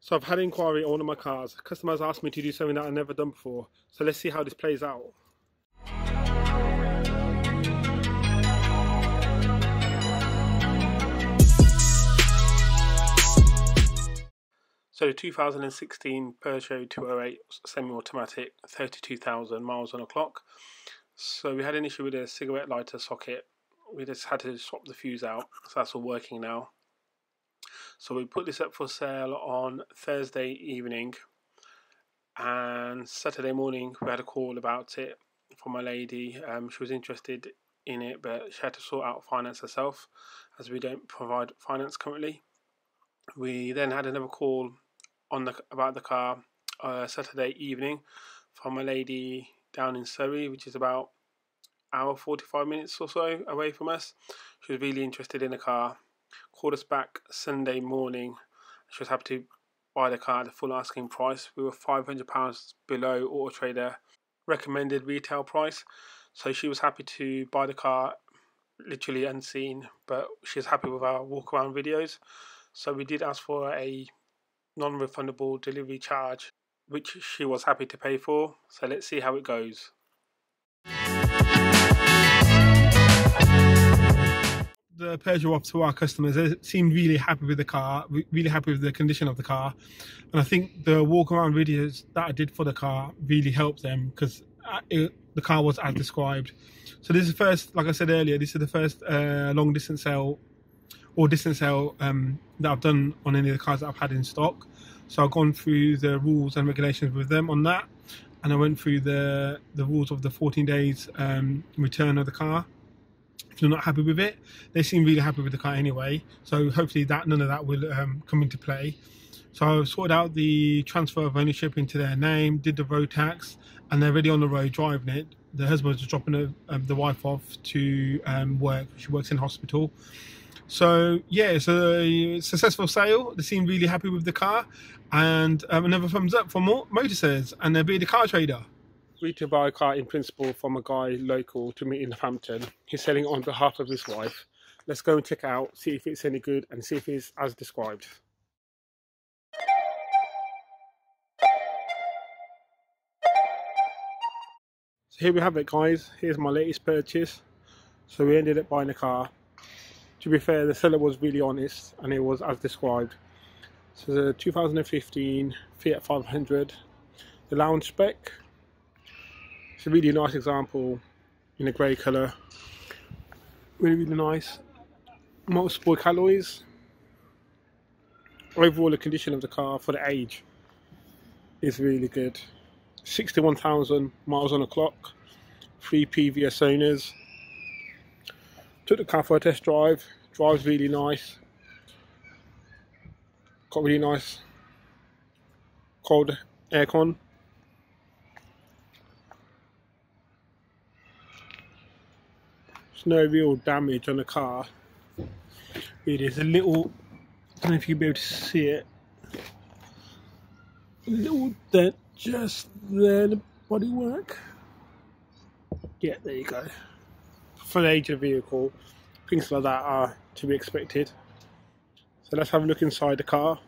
So I've had inquiry on one of my cars. Customers asked me to do something that I've never done before. So let's see how this plays out. So the 2016 Peugeot 208 semi-automatic, 32,000 miles on the clock. So we had an issue with a cigarette lighter socket. We just had to swap the fuse out, so that's all working now. So we put this up for sale on Thursday evening, and Saturday morning we had a call about it from my lady. She was interested in it, but she had to sort out finance herself, as we don't provide finance currently. We then had another call about the car Saturday evening from a lady down in Surrey, which is about an hour 45 minutes or so away from us. She was really interested in the car, called us back Sunday morning. She was happy to buy the car at the full asking price. We were £500 below Auto Trader recommended retail price, so she was happy to buy the car literally unseen, but she's happy with our walk around videos. So we did ask for a non-refundable delivery charge, which she was happy to pay for. So let's see how it goes. The Peugeot off to our customers. They seemed really happy with the car, really happy with the condition of the car, and I think the walk around videos that I did for the car really helped them, because the car was as described. So this is the first, like I said earlier, this is the first long distance sale or distance sale that I've done on any of the cars that I've had in stock. So I've gone through the rules and regulations with them on that, and I went through the rules of the 14 days return of the car. If you're not happy with it, they seem really happy with the car anyway, so hopefully none of that will come into play. So I've sorted out the transfer of ownership into their name, did the road tax, and they're already on the road driving it. The husband was dropping the wife off to work. She works in hospital. So yeah, it's a successful sale. They seem really happy with the car, and another thumbs up for Motosirs and they'll be the car trader. Agreed to buy a car in principle from a guy local to me in Hampton. He's selling it on behalf of his wife. Let's go and check it out, see if it's any good, and see if it's as described. So here we have it, guys. Here's my latest purchase. So we ended up buying a car. To be fair, the seller was really honest and it was as described. So the 2015 Fiat 500, the lounge spec. It's a really nice example in a grey colour. Really nice. Multiple alloys. Overall, the condition of the car for the age is really good. 61,000 miles on the clock. 3 previous owners. Took the car for a test drive. Drives really nice. Got really nice cold aircon. There's no real damage on the car. It is a little, I don't know if you'll be able to see it. A little dent just there, the bodywork. Yeah, there you go. For the age of the vehicle, things like that are to be expected. So let's have a look inside the car.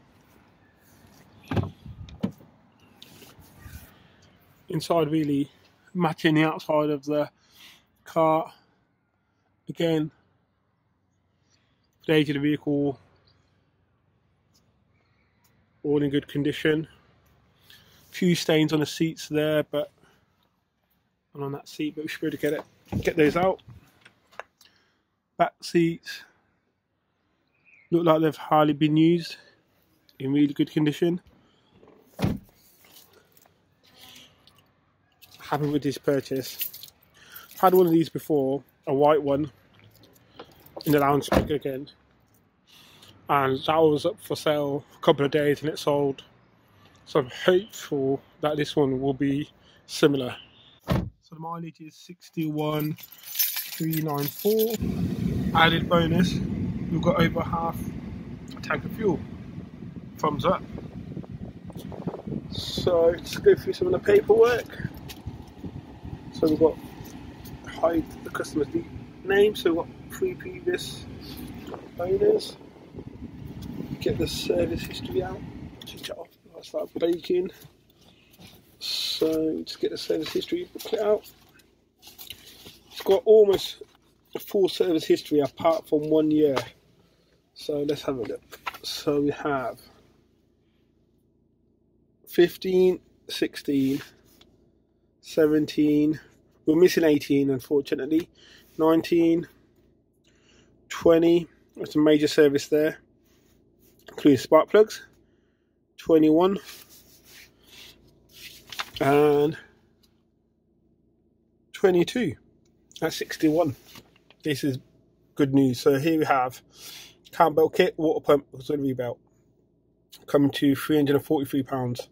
Inside really matching the outside of the car. Again, the age of the vehicle, all in good condition. Few stains on the seats there, and on that seat, but we should be able to get those out. Back seats look like they've hardly been used, in really good condition. Happy with this purchase. I've had one of these before, a white one, in the lounge spec again, and that was up for sale for a couple of days and it sold. So I'm hopeful that this one will be similar. So the mileage is 61,394. Added bonus, we've got over half a tank of fuel. Thumbs up. So let's go through some of the paperwork. So we've got hide the customer's name, so we've got 3 previous owners. Get the service history out, switch it off. start baking. So just get the service history booklet out. It's got almost a full service history apart from 1 year. So let's have a look. So we have 15, 16, 17, we're missing 18 unfortunately, 19, 20, there's a major service there, including spark plugs, 21, and 22. That's 61. This is good news. So here we have cam belt kit, water pump, auxiliary belt, coming to £343.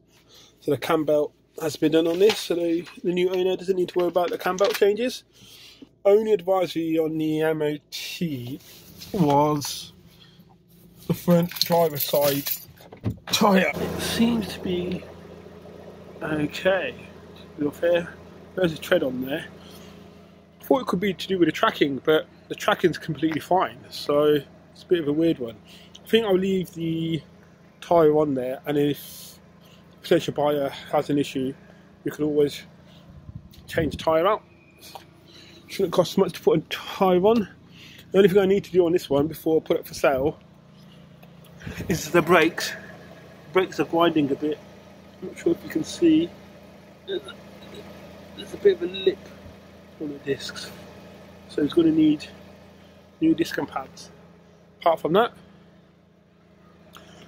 So the cam belt has been done on this, so the new owner doesn't need to worry about the cam belt changes. Only advisory on the MOT was the front driver's side tyre. It seems to be okay. There's a tread on there. I thought it could be to do with the tracking, but the tracking's completely fine, so it's a bit of a weird one. I think I'll leave the tyre on there, and if a potential buyer has an issue, you can always change the tyre out. Shouldn't cost much to put a tyre on. The only thing I need to do on this one before I put it for sale is the brakes. The brakes are grinding a bit. I'm not sure if you can see. There's a bit of a lip on the discs, so it's going to need new disc and pads. Apart from that,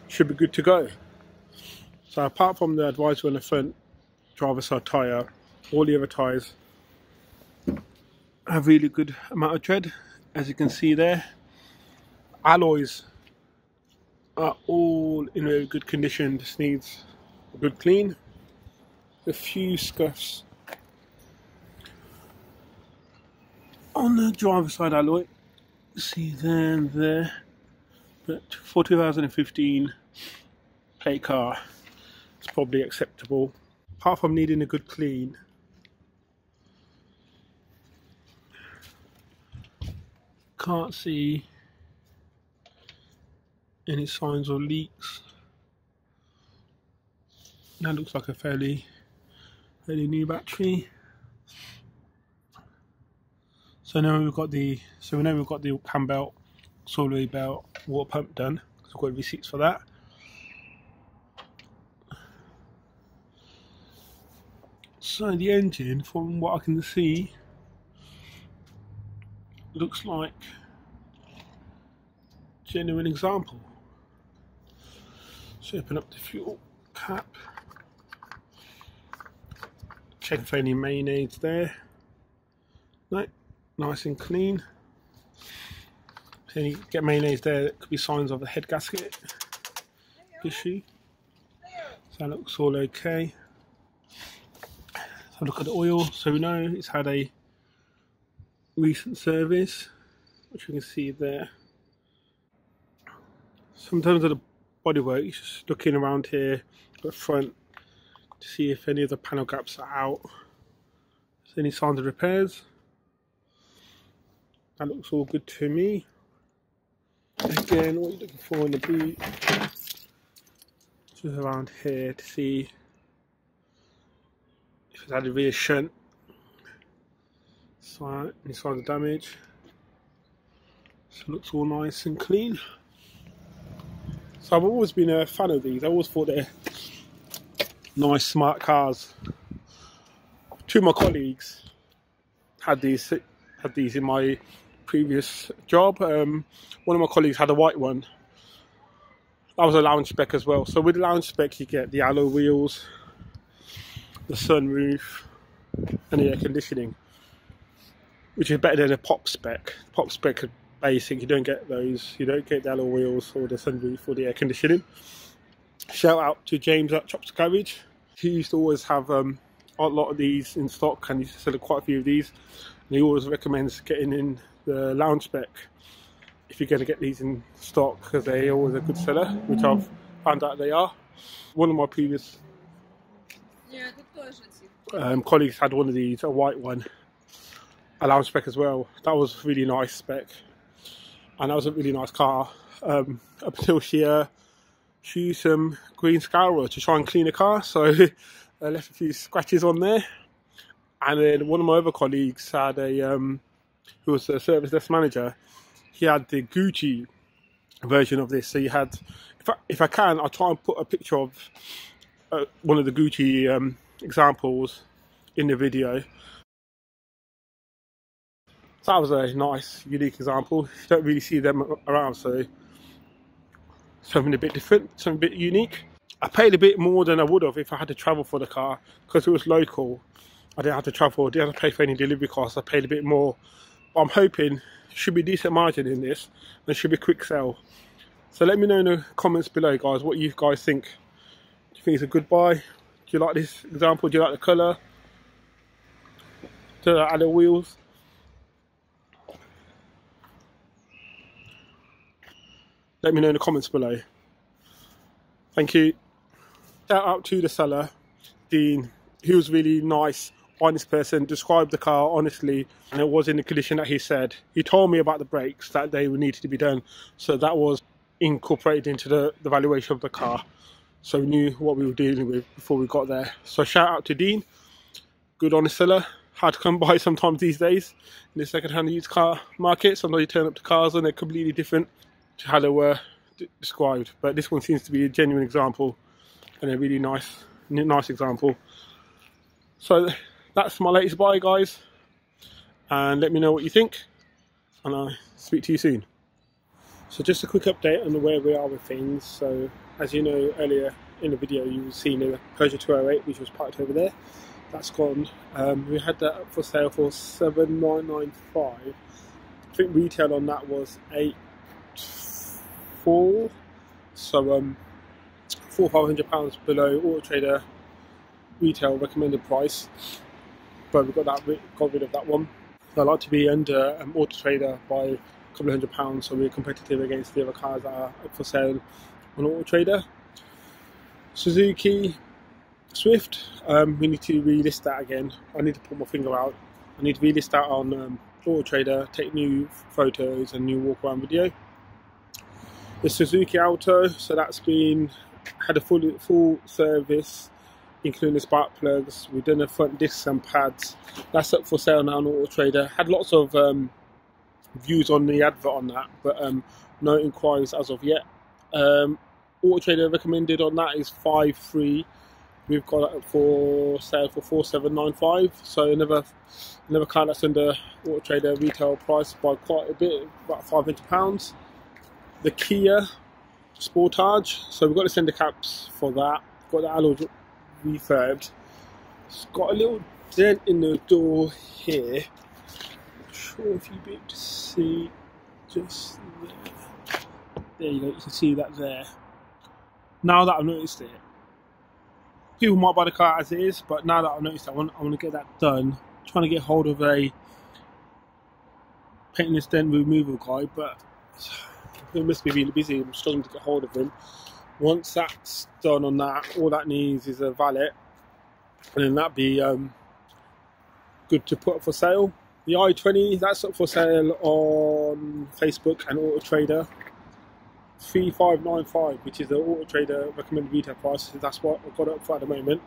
should be good to go. So apart from the advisory on the front driver's side tyre, all the other tyres have really good amount of tread, as you can see there. Alloys are all in very good condition, just needs a good clean. A few scuffs on the driver's side alloy, see there and there, but for 2015 plate car it's probably acceptable. Apart from needing a good clean, can't see any signs or leaks. That looks like a fairly new battery. So now we've got the cam belt, auxiliary belt, water pump done. So I've got receipts for that. So the engine, from what I can see, looks like genuine example. So open up the fuel cap, check for any mayonnaise there. No, nice and clean. So you get mayonnaise there, it could be signs of a head gasket issue. So that looks all okay. So look at the oil, so we know it's had a recent service, which you can see there. Sometimes of the bodywork, you're just looking around here at the front to see if any of the panel gaps are out. Is there any signs of repairs? That looks all good to me. Again, what you're looking for in the boot, just around here to see if it's had a rear shunt. So any signs of damage. So it looks all nice and clean. So I've always been a fan of these. I always thought they're nice, smart cars. Two of my colleagues had these in my previous job. One of my colleagues had a white one. That was a lounge spec as well. So with the lounge spec, you get the alloy wheels, the sunroof, and the air conditioning, which is better than a pop spec. Pop spec are basic, you don't get those. You don't get the alloy wheels or the sunroof or the air conditioning. Shout out to James at Chops Garage. He used to always have a lot of these in stock, and he used to sell quite a few of these. And he always recommends getting in the lounge spec if you're going to get these in stock, because they're always a good seller, which I've found out they are. One of my previous colleagues had one of these, a white one, a lounge spec as well. That was really nice spec, and that was a really nice car. Up until she to use some green scourer to try and clean the car, so I left a few scratches on there. And then one of my other colleagues had who was a service desk manager, he had the Gucci version of this. So you had, if I can, I'll try and put a picture of one of the Gucci examples in the video. So that was a nice, unique example. You don't really see them around, so something a bit different, something a bit unique. I paid a bit more than I would have if I had to travel for the car, because it was local. I didn't have to travel, I didn't have to pay for any delivery costs. I paid a bit more, but I'm hoping there should be decent margin in this, and it should be a quick sell. So let me know in the comments below, guys, what you guys think. Do you think it's a good buy? Do you like this example? Do you like the colour? Do you like the wheels? Let me know in the comments below. Thank you. Shout out to the seller, Dean. He was really nice, honest person, described the car honestly, and it was in the condition that he said. He told me about the brakes, that they needed to be done, so that was incorporated into the valuation of the car. So we knew what we were dealing with before we got there. So shout out to Dean, good honest seller. Hard to come by sometimes these days in the second-hand used car market. Sometimes you turn up to cars and they're completely different to how they were described, but this one seems to be a genuine example and a really nice example. So that's my latest buy, guys, and let me know what you think, and I'll speak to you soon. So just a quick update on where we are with things. So as you know, earlier in the video you've seen a Peugeot 208 which was parked over there. That's gone. We had that up for sale for 7,995. I think retail on that was 8,400, so £4,500 below Auto Trader retail recommended price, but we got rid of that one. So I like to be under Auto Trader by a couple of £100, so we're competitive against the other cars that are up for sale on Auto Trader. Suzuki Swift, we need to relist that again. I need to pull my finger out. I need to relist that on Auto Trader, take new photos and new walk around video. The Suzuki Alto, so that's had a full service, including the spark plugs. We've done the front discs and pads. That's up for sale now on Auto Trader. Had lots of views on the advert on that, but no inquiries as of yet. Auto Trader recommended on that is 5,300. We've got it up for sale for 4,795. So another car that's under Auto Trader retail price by quite a bit, about £500. The Kia Sportage, so we've got the centre caps for that. Got the alloys refurbed. It's got a little dent in the door here. Not sure if you'll be able to see just there. There you go, you can see that there. Now that I've noticed it, people might buy the car as it is, but now that I've noticed it, I want to get that done. I'm trying to get hold of a painting this dent removal guy, but he must be really busy. I'm struggling to get hold of him. Once that's done on that, all that needs is a valet, and then that'd be good to put up for sale. The i20, that's up for sale on Facebook and Auto Trader. 3,595, which is the Auto Trader recommended retail price. That's what I've got up for at the moment.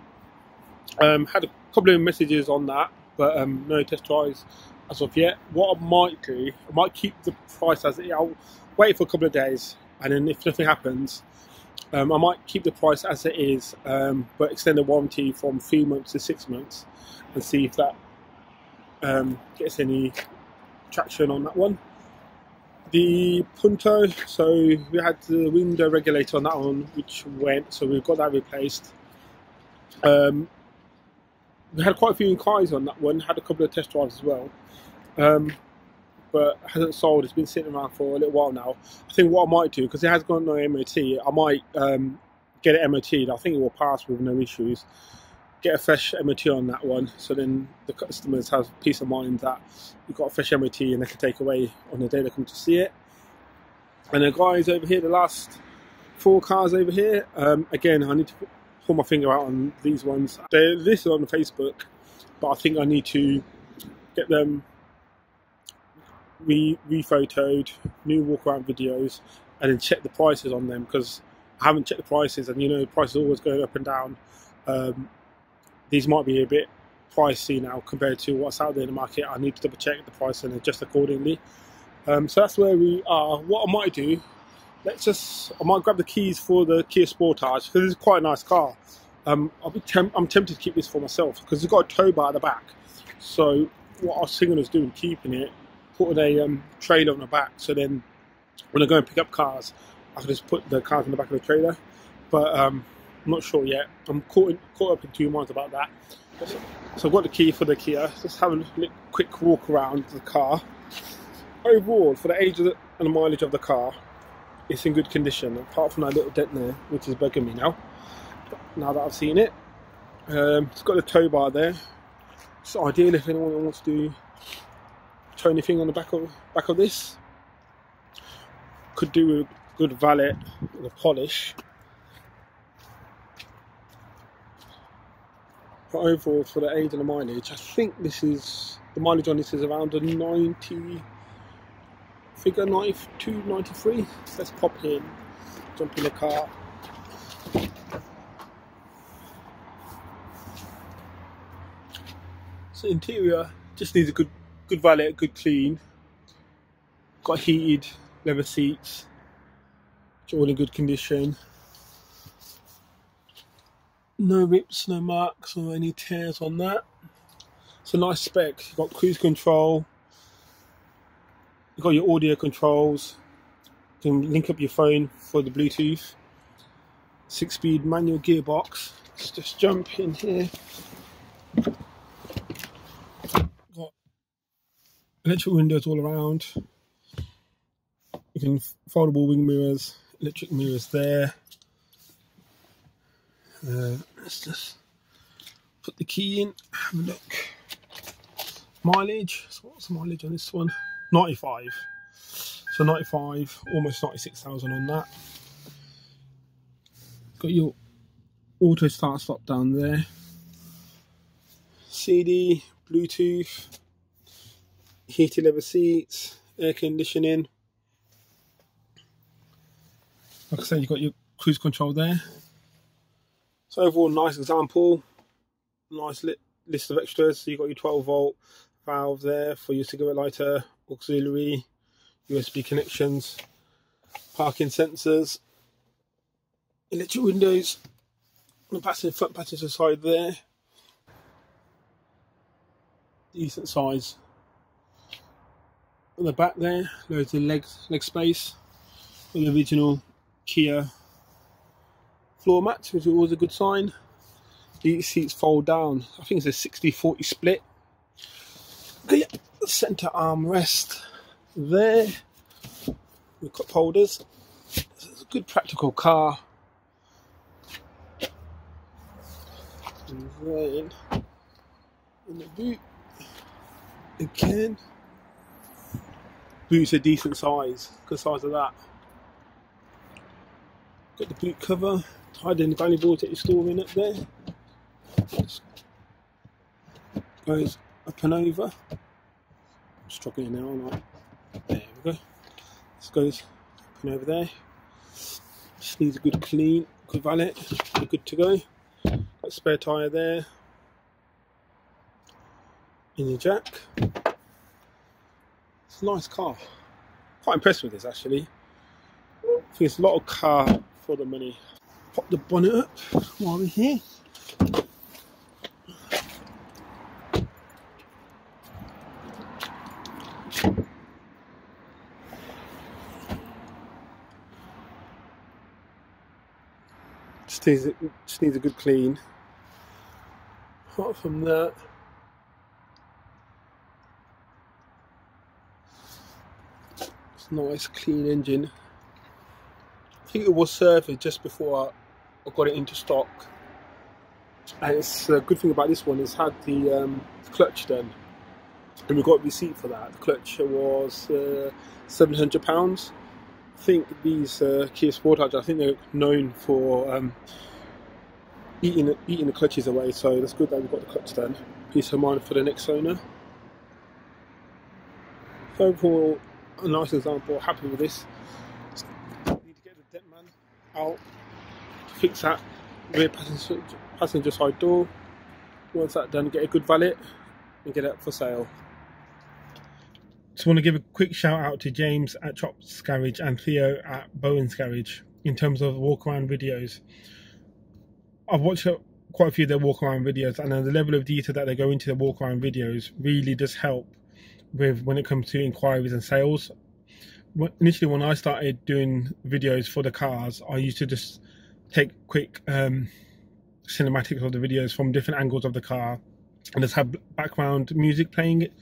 Had a couple of messages on that, but no test drives as of yet. What I might do, I might keep the price as it. I'll wait for a couple of days, and then if nothing happens, I might keep the price as it is, but extend the warranty from 3 months to 6 months, and see if that gets any traction on that one. The Punto, so we had the window regulator on that one, which went, so we've got that replaced. We had quite a few inquiries on that one, had a couple of test drives as well, but hasn't sold. It's been sitting around for a little while now. I think what I might do, because it has got no MOT, I might get it MOT'd. I think it will pass with no issues. Get a fresh MOT on that one, so then the customers have peace of mind that you've got a fresh MOT and they can take away on the day they come to see it. And the guys over here, the last 4 cars over here, again, I need to pull my finger out on these ones. They're listed on Facebook, but I think I need to get them rephotoed, new walk around videos, and then check the prices on them, because I haven't checked the prices, and you know, prices are always going up and down. These might be a bit pricey now compared to what's out there in the market. I need to double check the price and adjust accordingly. So that's where we are. What I might do, I might grab the keys for the Kia Sportage, because it's quite a nice car. I'm tempted to keep this for myself because it's got a tow bar at the back. So what I was thinking of doing, keeping it, putting a trailer on the back, so then when I go and pick up cars, I can just put the cars in the back of the trailer. But I'm not sure yet. I'm caught up in 2 minds about that. So I've got the key for the Kia. Just have a quick walk around the car. Overall, for the age and the mileage of the car, it's in good condition, apart from that little dent there, which is bugging me now that I've seen it. It's got a tow bar there. It's ideal if anyone wants to tow anything on the back of this. Could do a good valet and a polish. But overall, for the age and the mileage, I think the mileage on this is around a 90 figure, 92, 93. Let's pop in, jump in the car. So interior just needs a good valet, good clean. Got heated leather seats, which are all in good condition. No rips, no marks or any tears on that. It's a nice spec. You've got cruise control. You've got your audio controls. You can link up your phone for the Bluetooth. 6-speed manual gearbox. Let's just jump in here. Got electric windows all around. You can foldable wing mirrors, electric mirrors there. Let's just put the key in, have a look. Mileage, so what's the mileage on this one? 95. So 95, almost 96,000 on that. Got your auto start stop down there. CD, Bluetooth, heated leather seats, air conditioning. Like I said, you've got your cruise control there. So overall, nice example, nice list of extras. So you've got your 12-volt valve there for your cigarette lighter, auxiliary, USB connections, parking sensors, electric windows on the front passenger side there. Decent size. On the back there, loads of leg space. The original Kia floor mats, which is always a good sign. The seats fold down. I think it's a 60-40 split. Okay, the centre armrest there with cup holders. It's a good practical car. And then in the boot again. Boot's a decent size. Good size of that. Got the boot cover, tied in the valuables that you're storing up there. Just goes up and over. I'm struggling now, aren't I? There we go. This goes up and over there. Just needs a good clean, good valet. You're good to go. Got a spare tyre there. In your jack. It's a nice car. Quite impressed with this actually. I think it's a lot of car for the money. Pop the bonnet up while we're here. Just needs a good clean. Apart from that, it's a nice clean engine. I think it was serviced just before I got it into stock, and it's a good thing about this one is had the clutch done, and we got a receipt for that. The clutch was £700. I think these Kia Sportage, I think they're known for eating the clutches away, so that's good that we got the clutch done. Peace of mind for the next owner. Overall, a nice example. Happy with this. Need to get the dent man out fix that rear passenger side door. Once that's done, get a good valet and get it up for sale. Just want to give a quick shout out to James at Chops Garage and Theo at Bowen's Garage in terms of walk around videos. I've watched quite a few of their walk around videos, and the level of detail that they go into the walk around videos really does help with when it comes to inquiries and sales. Initially, when I started doing videos for the cars, I used to just take quick cinematics of the videos from different angles of the car and just have background music playing it.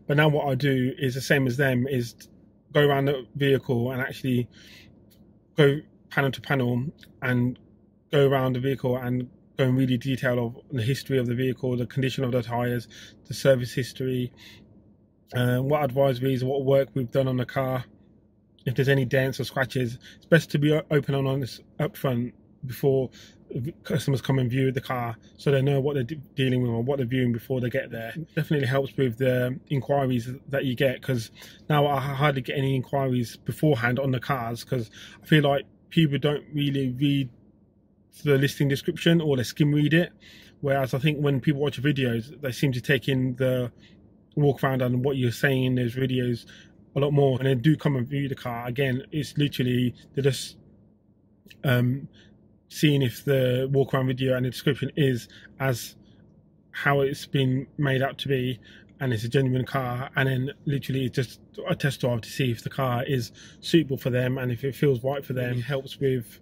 But now what I do is the same as them, is go around the vehicle and actually go panel to panel and go around the vehicle and go in really detail of the history of the vehicle, the condition of the tyres, the service history, what advisories, what work we've done on the car. If there's any dents or scratches, it's best to be open and honest up front before customers come and view the car, so they know what they're dealing with or what they're viewing before they get there. It definitely helps with the inquiries that you get, because now I hardly get any inquiries beforehand on the cars, because I feel like people don't really read the listing description, or they skim read it, whereas I think when people watch videos, they seem to take in the walk around and what you're saying in those videos a lot more. And they do come and view the car, again, it's literally they're just seeing if the walk around video and the description is as how it's been made out to be, and it's a genuine car, and then literally just a test drive to see if the car is suitable for them and if it feels right for them. It helps with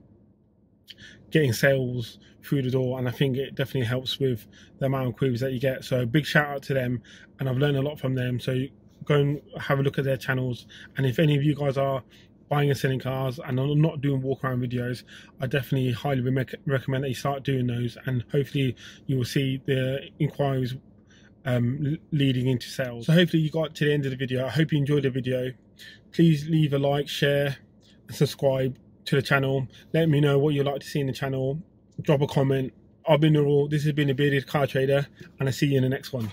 getting sales through the door, and I think it definitely helps with the amount of queries that you get. So big shout out to them, and I've learned a lot from them. So go and have a look at their channels, and if any of you guys are buying and selling cars and are not doing walk around videos, I definitely highly recommend that you start doing those, and hopefully you will see the inquiries leading into sales. So hopefully you got to the end of the video. I hope you enjoyed the video. Please leave a like, share and subscribe to the channel. Let me know what you'd like to see in the channel. Drop a comment. I've been Nurul, this has been a Bearded Car Trader, and I'll see you in the next one.